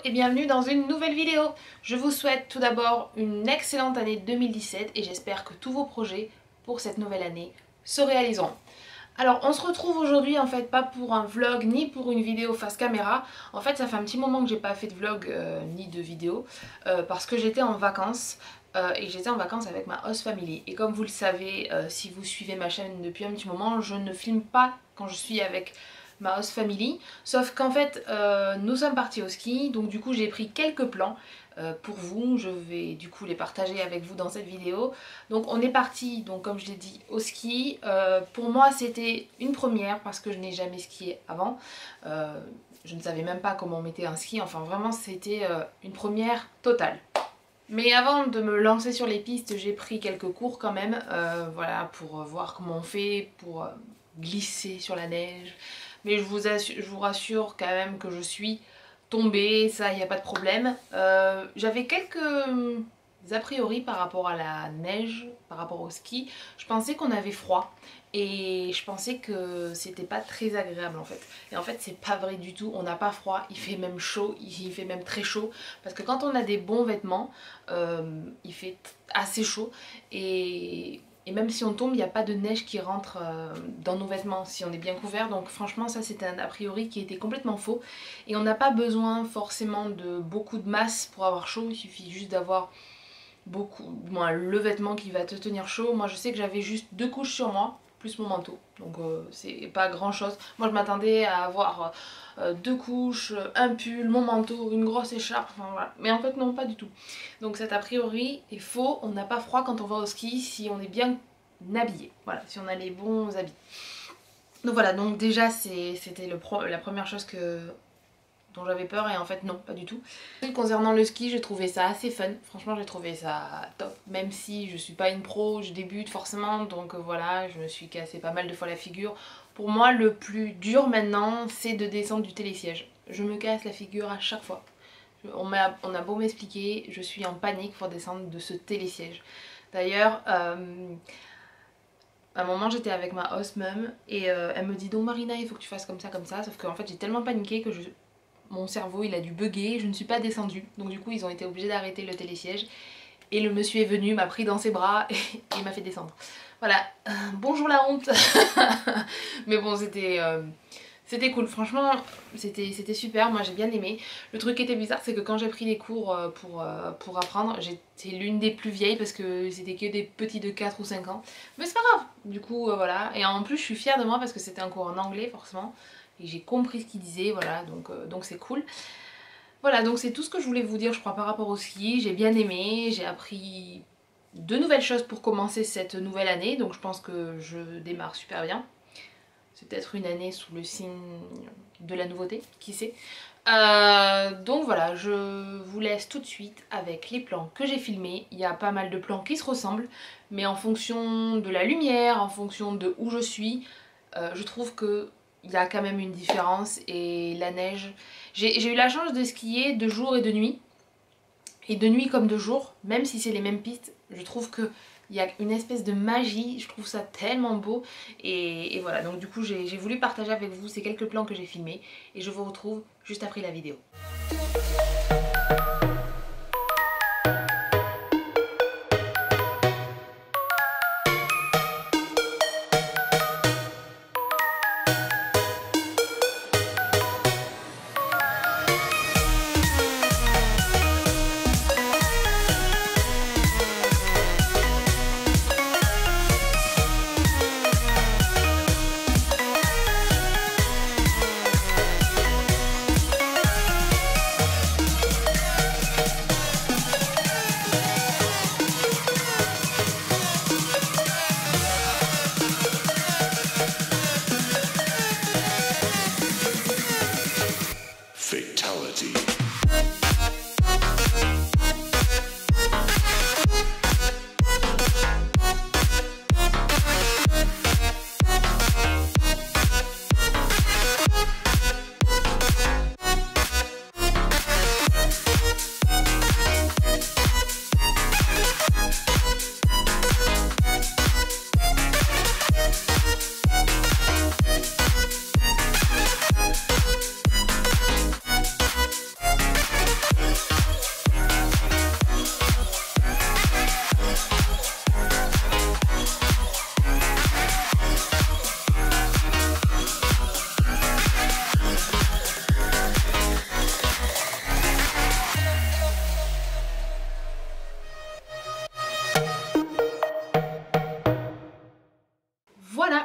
et bienvenue dans une nouvelle vidéo. Je vous souhaite tout d'abord une excellente année 2017 et j'espère que tous vos projets pour cette nouvelle année se réaliseront. Alors on se retrouve aujourd'hui en fait pas pour un vlog ni pour une vidéo face caméra. En fait ça fait un petit moment que j'ai pas fait de vlog ni de vidéo parce que j'étais en vacances. Et j'étais en vacances avec ma host family. Et comme vous le savez, si vous suivez ma chaîne depuis un petit moment, je ne filme pas quand je suis avec ma host family. Sauf qu'en fait, nous sommes partis au ski, donc du coup j'ai pris quelques plans pour vous. Je vais du coup les partager avec vous dans cette vidéo. Donc on est parti, donc comme je l'ai dit, au ski. Pour moi c'était une première parce que je n'ai jamais skié avant. Je ne savais même pas comment on mettait un ski, enfin vraiment c'était une première totale. Mais avant de me lancer sur les pistes, j'ai pris quelques cours quand même, voilà, pour voir comment on fait, pour glisser sur la neige. Mais je vous rassure quand même que je suis tombée, ça, il n'y a pas de problème. J'avais quelques a priori par rapport à la neige, par rapport au ski. Je pensais qu'on avait froid et je pensais que c'était pas très agréable en fait. Et en fait c'est pas vrai du tout, on n'a pas froid, il fait même chaud, il fait même très chaud. Parce que quand on a des bons vêtements, il fait assez chaud et même si on tombe, il n'y a pas de neige qui rentre dans nos vêtements si on est bien couvert. Donc franchement ça c'était un a priori qui était complètement faux. Et on n'a pas besoin forcément de beaucoup de masse pour avoir chaud, il suffit juste d'avoir le vêtement qui va te tenir chaud. Moi je sais que j'avais juste 2 couches sur moi, plus mon manteau. Donc c'est pas grand chose. Moi je m'attendais à avoir 2 couches, un pull, mon manteau, une grosse écharpe, enfin voilà. Mais en fait non, pas du tout. Donc cet a priori est faux, on n'a pas froid quand on va au ski si on est bien habillé. Voilà, si on a les bons habits. Donc voilà, donc déjà c'était la première chose dont j'avais peur et en fait non, pas du tout. Concernant le ski, j'ai trouvé ça assez fun, franchement j'ai trouvé ça top, même si je suis pas une pro, je débute forcément, donc voilà, je me suis cassé pas mal de fois la figure. Pour moi le plus dur maintenant c'est de descendre du télésiège, je me casse la figure à chaque fois. On a beau m'expliquer, je suis en panique pour descendre de ce télésiège. D'ailleurs, à un moment j'étais avec ma host mum et elle me dit donc Marina il faut que tu fasses comme ça, sauf qu'en fait j'ai tellement paniqué que mon cerveau il a dû bugger, je ne suis pas descendue. Donc du coup ils ont été obligés d'arrêter le télésiège. Et le monsieur est venu, m'a pris dans ses bras et il m'a fait descendre. Voilà, bonjour la honte. Mais bon c'était cool, franchement c'était super, moi j'ai bien aimé. Le truc qui était bizarre c'est que quand j'ai pris les cours pour apprendre, j'étais l'une des plus vieilles parce que c'était que des petits de 4 ou 5 ans. Mais c'est pas grave, du coup voilà. Et en plus je suis fière de moi parce que c'était un cours en anglais forcément. Et j'ai compris ce qu'il disait, voilà, donc c'est cool. Voilà, donc c'est tout ce que je voulais vous dire je crois par rapport au ski. J'ai bien aimé, j'ai appris de nouvelles choses pour commencer cette nouvelle année. Donc je pense que je démarre super bien. C'est peut-être une année sous le signe de la nouveauté, qui sait. Donc voilà, je vous laisse tout de suite avec les plans que j'ai filmés. Il y a pas mal de plans qui se ressemblent, mais en fonction de la lumière, en fonction de où je suis, je trouve que il y a quand même une différence. Et la neige, j'ai eu la chance de skier de jour et de nuit. Et de nuit comme de jour, même si c'est les mêmes pistes, je trouve que il y a une espèce de magie, je trouve ça tellement beau. Et voilà, donc du coup j'ai voulu partager avec vous ces quelques plans que j'ai filmés. Et je vous retrouve juste après la vidéo. Fatality.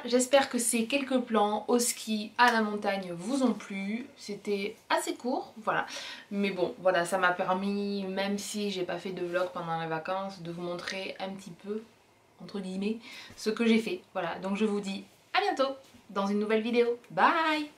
j'espère que ces quelques plans au ski, à la montagne vous ont plu. C'était assez court, voilà. Mais bon, voilà, ça m'a permis, même si j'ai pas fait de vlog pendant les vacances, de vous montrer un petit peu, entre guillemets, ce que j'ai fait. Voilà, donc je vous dis à bientôt dans une nouvelle vidéo. Bye!